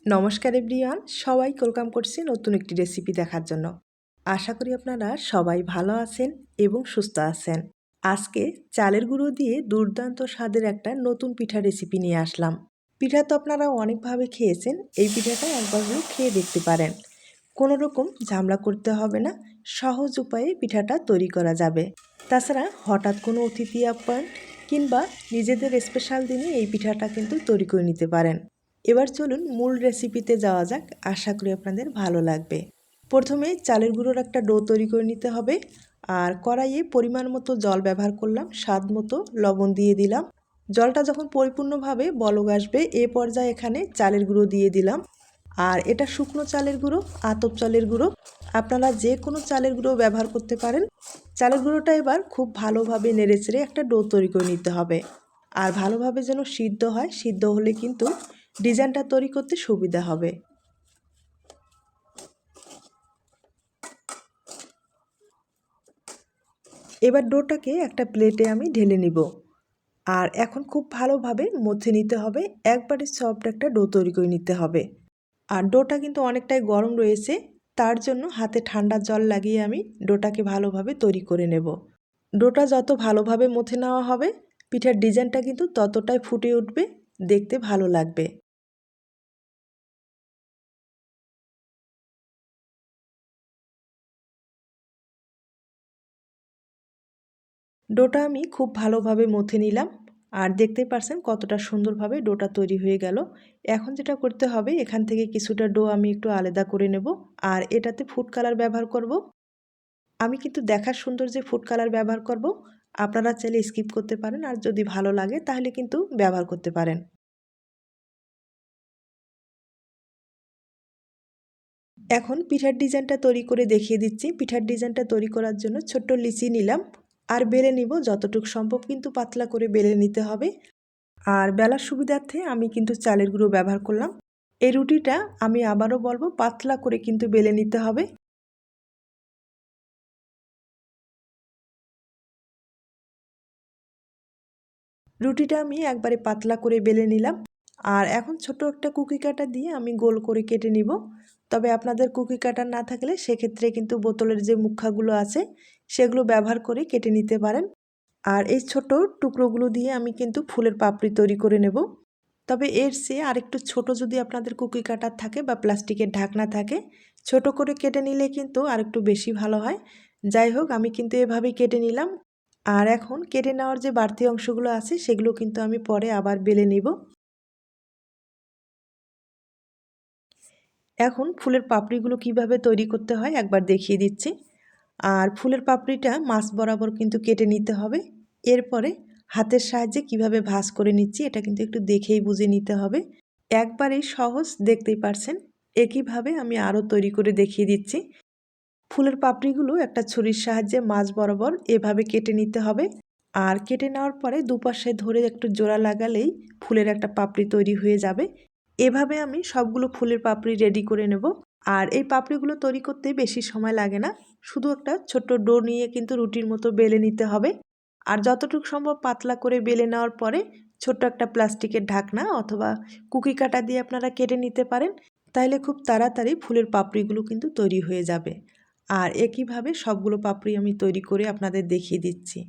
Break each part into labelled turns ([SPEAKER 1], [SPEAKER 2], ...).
[SPEAKER 1] নমস্কার এভরিওয়ান, সবাই ওয়েলকাম করছি নতুন একটি রেসিপি দেখার জন্য। আশা করি আপনারা সবাই ভালো আছেন এবং সুস্থ আছেন। আজকে চালের গুঁড়ো দিয়ে দুর্দান্ত স্বাদের একটা নতুন পিঠা রেসিপি নিয়ে আসলাম। পিঠা তো আপনারা অনেকভাবে খেয়েছেন, এই পিঠাটা একবার হলেও খেয়ে দেখতে পারেন। কোনো রকম ঝামেলা করতে হবে না, সহজ উপায়ে পিঠাটা তৈরি করা যাবে। তাছাড়া হঠাৎ কোনো অতিথি আপ্যায়ন কিংবা নিজেদের স্পেশাল দিনে এই পিঠাটা কিন্তু তৈরি করে নিতে পারেন। এবার চলুন মূল রেসিপিতে যাওয়া যাক, আশা করি আপনাদের ভালো লাগবে। প্রথমে চালের গুঁড়োর একটা ডো তৈরি করে নিতে হবে। আর কড়াইয়ে পরিমাণ মতো জল ব্যবহার করলাম, স্বাদ মতো লবণ দিয়ে দিলাম। জলটা যখন পরিপূর্ণভাবে বলক আসবে এ পর্যায়ে এখানে চালের গুঁড়ো দিয়ে দিলাম। আর এটা শুকনো চালের গুঁড়ো, আতপ চালের গুঁড়ো, আপনারা যে কোনো চালের গুঁড়ো ব্যবহার করতে পারেন। চালের গুঁড়োটা এবার খুব ভালোভাবে নেড়েচেড়ে একটা ডো তৈরি করে নিতে হবে। আর ভালোভাবে যেন সিদ্ধ হয়, সিদ্ধ হলে কিন্তু ডিজাইনটা তৈরি করতে সুবিধা হবে। এবার ডোটাকে একটা প্লেটে আমি ঢেলে নিব। আর এখন খুব ভালোভাবে মথে নিতে হবে, একবারে সফট একটা ডো তৈরি করে নিতে হবে। আর ডোটা কিন্তু অনেকটাই গরম রয়েছে, তার জন্য হাতে ঠান্ডা জল লাগিয়ে আমি ডোটাকে ভালোভাবে তৈরি করে নেব। ডোটা যত ভালোভাবে মথে নেওয়া হবে, পিঠার ডিজাইনটা কিন্তু ততটাই ফুটে উঠবে, দেখতে ভালো লাগবে। ডোটা আমি খুব ভালোভাবে মথে নিলাম। আর দেখতেই পারছেন কতটা সুন্দরভাবে ডোটা তৈরি হয়ে গেল। এখন যেটা করতে হবে, এখান থেকে কিছুটা ডো আমি একটু আলাদা করে নেব। আর এটাতে ফুড কালার ব্যবহার করব। আমি কিন্তু দেখার সৌন্দর্যে ফুড কালার ব্যবহার করব। আপনারা চাইলে স্কিপ করতে পারেন, আর যদি ভালো লাগে তাহলে কিন্তু ব্যবহার করতে পারেন। এখন পিঠার ডিজাইনটা তৈরি করে দেখিয়ে দিচ্ছি। পিঠার ডিজাইনটা তৈরি করার জন্য ছোট্ট লিচি নিলাম। আর বেলে নিব, যতটুকু সম্ভব কিন্তু পাতলা করে বেলে নিতে হবে। আর বেলার সুবিধার্থে আমি কিন্তু চালের গুঁড়ো ব্যবহার করলাম। এই রুটিটা আমি আবারও বলবো, পাতলা করে কিন্তু বেলে নিতে হবে। রুটিটা আমি একবারে পাতলা করে বেলে নিলাম। আর এখন ছোট একটা কুকি কাটা দিয়ে আমি গোল করে কেটে নিব। তবে আপনাদের কুকি কাটার না থাকলে সেক্ষেত্রে কিন্তু বোতলের যে মুখাগুলো আছে সেগুলো ব্যবহার করে কেটে নিতে পারেন। আর এই ছোট টুকরোগুলো দিয়ে আমি কিন্তু ফুলের পাপড়ি তৈরি করে নেব। তবে এর চেয়ে আরেকটু ছোট যদি আপনাদের কুকি কাটার থাকে বা প্লাস্টিকের ঢাকনা থাকে, ছোট করে কেটে নিলে কিন্তু আরেকটু বেশি ভালো হয়। যাই হোক, আমি কিন্তু এভাবেই কেটে নিলাম। আর এখন কেটে নেওয়ার যে বাড়তি অংশগুলো আছে সেগুলো কিন্তু আমি পরে আবার বেলে নিব। এখন ফুলের পাপড়িগুলো কিভাবে তৈরি করতে হয় একবার দেখিয়ে দিচ্ছি। আর ফুলের পাপড়িটা মাছ বরাবর কিন্তু কেটে নিতে হবে। এরপরে হাতের সাহায্যে কিভাবে ভাঁজ করে নিচ্ছি এটা কিন্তু একটু দেখেই বুঝে নিতে হবে। একবারেই সহজ, দেখতেই পারছেন। একইভাবে আমি আরও তৈরি করে দেখিয়ে দিচ্ছি। ফুলের পাপড়িগুলো একটা ছুরির সাহায্যে মাছ বরাবর এভাবে কেটে নিতে হবে। আর কেটে নেওয়ার পরে দুপাশে ধরে একটু জোড়া লাগালেই ফুলের একটা পাপড়ি তৈরি হয়ে যাবে। এভাবে আমি সবগুলো ফুলের পাপড়ি রেডি করে নেব। আর এই পাপড়িগুলো তৈরি করতে বেশি সময় লাগে না, শুধু একটা ছোট্ট ডো নিয়ে কিন্তু রুটির মতো বেলে নিতে হবে। আর যতটুকু সম্ভব পাতলা করে বেলে নেওয়ার পরে ছোট্ট একটা প্লাস্টিকের ঢাকনা অথবা কুকি কাটা দিয়ে আপনারা কেটে নিতে পারেন। তাইলে খুব তাড়াতাড়ি ফুলের পাপড়িগুলো কিন্তু তৈরি হয়ে যাবে। আর একইভাবে সবগুলো পাপড়ি আমি তৈরি করে আপনাদের দেখিয়ে দিচ্ছি।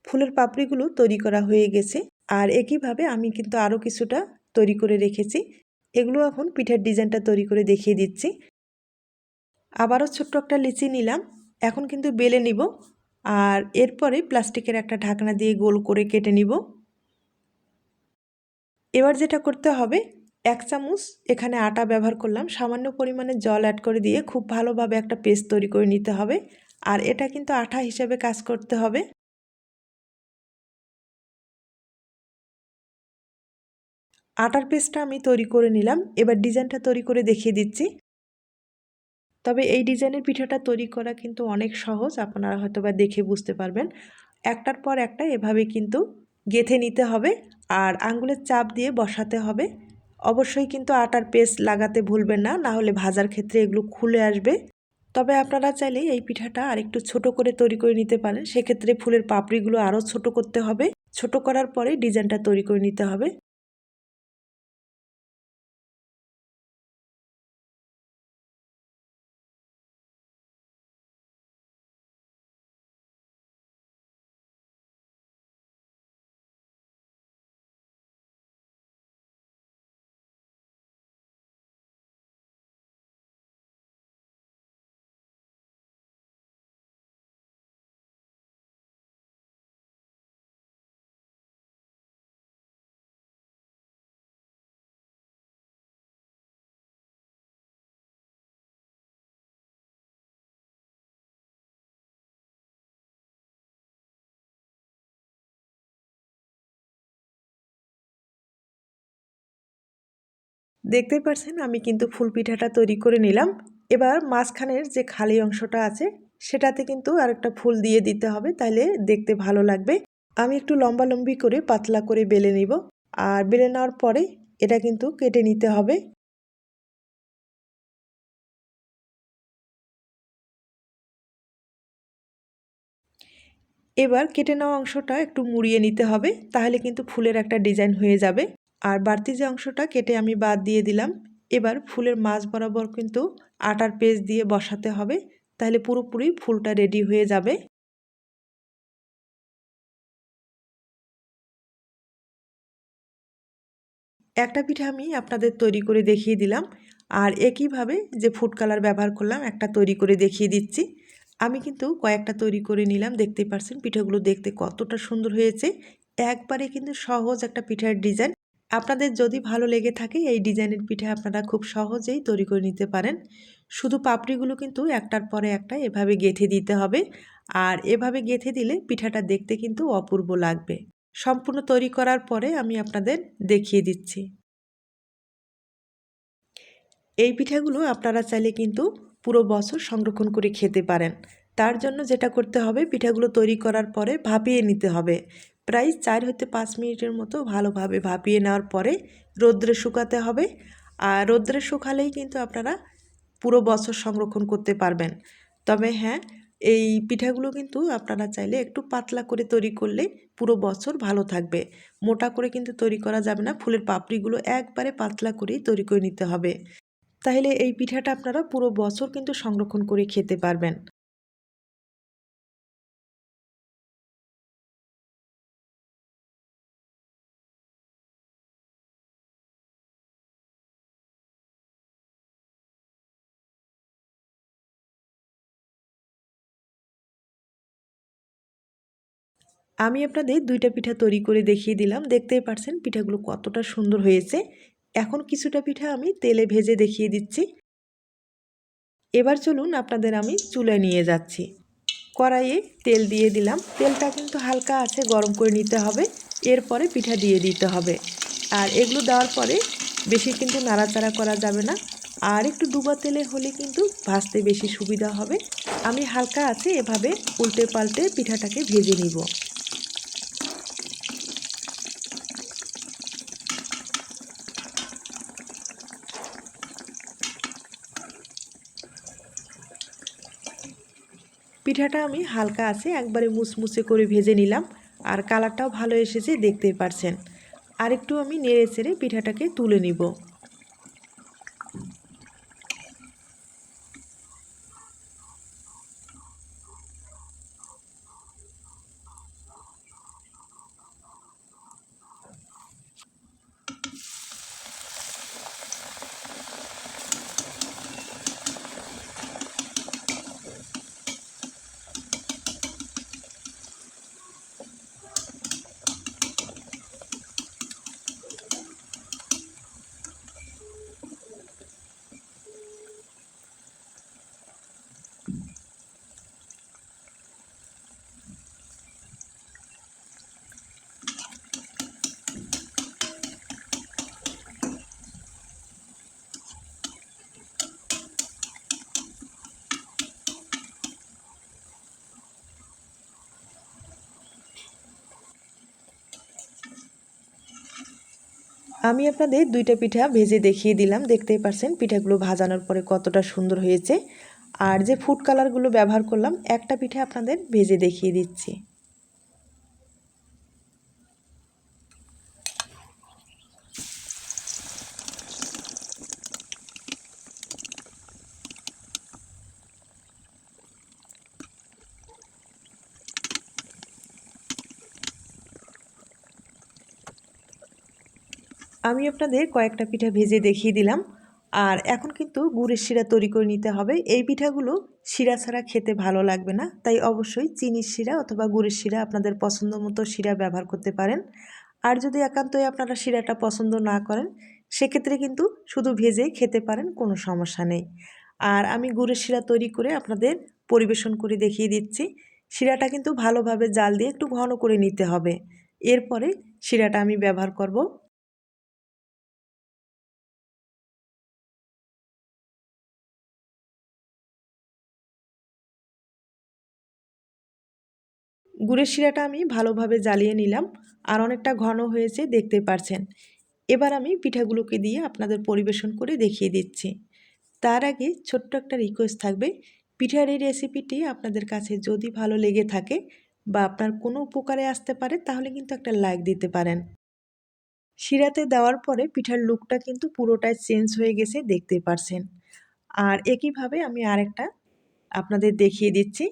[SPEAKER 1] ফুলের পাপড়িগুলো তৈরি করা হয়ে গেছে। আর একইভাবে আমি কিন্তু আরও কিছুটা তৈরি করে রেখেছি। এগুলো এখন পিঠার ডিজাইনটা তৈরি করে দেখিয়ে দিচ্ছি। আবারও ছোট্ট একটা লিচি নিলাম, এখন কিন্তু বেলে নিব। আর এরপরে প্লাস্টিকের একটা ঢাকনা দিয়ে গোল করে কেটে নিব। এবার যেটা করতে হবে, 1 চামচ এখানে আটা ব্যবহার করলাম, সামান্য পরিমাণে জল অ্যাড করে দিয়ে খুব ভালোভাবে একটা পেস্ট তৈরি করে নিতে হবে। আর এটা কিন্তু আঠা হিসেবে কাজ করতে হবে। আটার পেস্টটা আমি তৈরি করে নিলাম। এবার ডিজাইনটা তৈরি করে দেখিয়ে দিচ্ছি। তবে এই ডিজাইনের পিঠাটা তৈরি করা কিন্তু অনেক সহজ, আপনারা হয়তোবা দেখে বুঝতে পারবেন। একটার পর একটা এভাবে কিন্তু গেঁথে নিতে হবে। আর আঙ্গুলের চাপ দিয়ে বসাতে হবে। অবশ্যই কিন্তু আটার পেস্ট লাগাতে ভুলবেন না, না হলে ভাজার ক্ষেত্রে এগুলো খুলে আসবে। তবে আপনারা চাইলে এই পিঠাটা আরেকটু ছোট করে তৈরি করে নিতে পারেন। সেক্ষেত্রে ফুলের পাপড়িগুলো আরও ছোট করতে হবে। ছোট করার পরে ডিজাইনটা তৈরি করে নিতে হবে। দেখতেই পাচ্ছেন আমি কিন্তু ফুল পিঠাটা তৈরি করে নিলাম। এবার মাঝখানের যে খালি অংশটা আছে সেটাতে কিন্তু আরেকটা ফুল দিয়ে দিতে হবে, তাহলে দেখতে ভালো লাগবে। আমি একটু লম্বালম্বি করে পাতলা করে বেলে নিব। আর বেলে নেওয়ার পরে এটা কিন্তু কেটে নিতে হবে। এবার কেটে নেওয়া অংশটা একটু মুড়িয়ে নিতে হবে, তাহলে কিন্তু ফুলের একটা ডিজাইন হয়ে যাবে। আর বাড়তি যে অংশটা কেটে আমি বাদ দিয়ে দিলাম। এবার ফুলের মাঝ বরাবর কিন্তু আটার পেস্ট দিয়ে বসাতে হবে, তাহলে পুরোপুরি ফুলটা রেডি হয়ে যাবে। একটা পিঠা আমি আপনাদের তৈরি করে দেখিয়ে দিলাম, আর একইভাবে যে ফুড কালার ব্যবহার করলাম একটা তৈরি করে দেখিয়ে দিচ্ছি। আমি কিন্তু কয়েকটা তৈরি করে নিলাম, দেখতেই পাচ্ছেন পিঠাগুলো দেখতে কতটা সুন্দর হয়েছে। একবারে কিন্তু সহজ একটা পিঠার ডিজাইন। আপনাদের যদি ভালো লেগে থাকে এই ডিজাইনের পিঠা আপনারা খুব সহজেই তৈরি করে নিতে পারেন। শুধু পাপড়িগুলো কিন্তু একটার পরে একটা এভাবে গেঁথে দিতে হবে, আর এভাবে গেঁথে দিলে পিঠাটা দেখতে কিন্তু অপূর্ব লাগবে। সম্পূর্ণ তৈরি করার পরে আমি আপনাদের দেখিয়ে দিচ্ছি। এই পিঠাগুলো আপনারা চাইলে কিন্তু পুরো বছর সংরক্ষণ করে খেতে পারেন। তার জন্য যেটা করতে হবে, পিঠাগুলো তৈরি করার পরে ভাপিয়ে নিতে হবে। প্রায় 4 হতে 5 মিনিটের মতো ভালোভাবে ভাপিয়ে নেওয়ার পরে রোদ্রে শুকাতে হবে। আর রোদ্রে শুকালেই কিন্তু আপনারা পুরো বছর সংরক্ষণ করতে পারবেন। তবে হ্যাঁ, এই পিঠাগুলো কিন্তু আপনারা চাইলে একটু পাতলা করে তৈরি করলে পুরো বছর ভালো থাকবে। মোটা করে কিন্তু তৈরি করা যাবে না। ফুলের পাপড়িগুলো একবারে পাতলা করেই তৈরি করে নিতে হবে। তাহলে এই পিঠাটা আপনারা পুরো বছর কিন্তু সংরক্ষণ করে খেতে পারবেন। আমি আপনাদের 2টা পিঠা তৈরি করে দেখিয়ে দিলাম। দেখতেই পাচ্ছেন পিঠাগুলো কতটা সুন্দর হয়েছে। এখন কিছুটা পিঠা আমি তেলে ভেজে দেখিয়ে দিচ্ছি। এবার চলুন আপনাদের আমি চুলায় নিয়ে যাচ্ছি। কড়াইয়ে তেল দিয়ে দিলাম। তেলটা কিন্তু হালকা আছে গরম করে নিতে হবে। এরপরে পিঠা দিয়ে দিতে হবে। আর এগুলো দেওয়ার পরে বেশি কিন্তু নাড়াচাড়া করা যাবে না। আর একটু ডুবা তেলে হলে কিন্তু ভাজতে বেশি সুবিধা হবে। আমি হালকা আছে এভাবে উল্টে পাল্টে পিঠাটাকে ভেজে নিব। পিঠাটা আমি হালকা আছে একবারে মুচমুচে করে ভেজে নিলাম। আর কালারটাও ভালো এসেছে, দেখতেই পারছেন। আর একটু আমি নেড়ে চেড়ে পিঠাটাকে তুলে নিব। আমি আপনাদের 2টা পিঠা ভেজে দেখিয়ে দিলাম। দেখতেই পারছেন পিঠাগুলো ভাজানোর পরে কতটা সুন্দর হয়েছে। আর যে ফুড কালারগুলো ব্যবহার করলাম, একটা পিঠা আপনাদের ভেজে দেখিয়ে দিচ্ছি। আমি আপনাদের কয়েকটা পিঠা ভেজে দেখিয়ে দিলাম। আর এখন কিন্তু গুড়ের শিরা তৈরি করে নিতে হবে। এই পিঠাগুলো শিরা ছাড়া খেতে ভালো লাগবে না, তাই অবশ্যই চিনির শিরা অথবা গুড়ের শিরা আপনাদের পছন্দ মতো শিরা ব্যবহার করতে পারেন। আর যদি একান্তই আপনারা শিরাটা পছন্দ না করেন, সেক্ষেত্রে কিন্তু শুধু ভেজেই খেতে পারেন, কোনো সমস্যা নেই। আর আমি গুড়ের শিরা তৈরি করে আপনাদের পরিবেশন করে দেখিয়ে দিচ্ছি। শিরাটা কিন্তু ভালোভাবে জাল দিয়ে একটু ঘন করে নিতে হবে। এরপরে শিরাটা আমি ব্যবহার করব। গুড়ের শিরাটা আমি ভালোভাবে জ্বালিয়ে নিলাম, আর অনেকটা ঘন হয়েছে দেখতে পারছেন। এবার আমি পিঠাগুলোকে দিয়ে আপনাদের পরিবেশন করে দেখিয়ে দিচ্ছি। তার আগে ছোট্ট একটা রিকোয়েস্ট থাকবে, পিঠার এই রেসিপিটি আপনাদের কাছে যদি ভালো লেগে থাকে বা আপনার কোনো উপকারে আসতে পারে, তাহলে কিন্তু একটা লাইক দিতে পারেন। শিরাতে দেওয়ার পরে পিঠার লুকটা কিন্তু পুরোটাই চেঞ্জ হয়ে গেছে দেখতে পারছেন। আর একইভাবে আমি আরেকটা আপনাদের দেখিয়ে দিচ্ছি।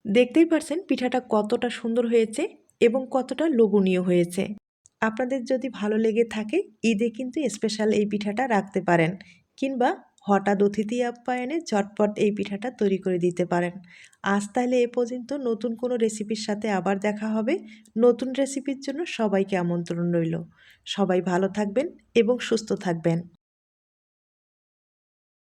[SPEAKER 1] দেখতেই পারছেন পিঠাটা কতটা সুন্দর হয়েছে এবং কতটা লোভনীয় হয়েছে। আপনাদের যদি ভালো লেগে থাকে, ঈদে কিন্তু স্পেশাল এই পিঠাটা রাখতে পারেন, কিংবা হঠাৎ অতিথি আপ্যায়নে ঝটপট এই পিঠাটা তৈরি করে দিতে পারেন। আজ তাহলে এ পর্যন্ত, নতুন কোনো রেসিপির সাথে আবার দেখা হবে। নতুন রেসিপির জন্য সবাইকে আমন্ত্রণ রইল। সবাই ভালো থাকবেন এবং সুস্থ থাকবেন।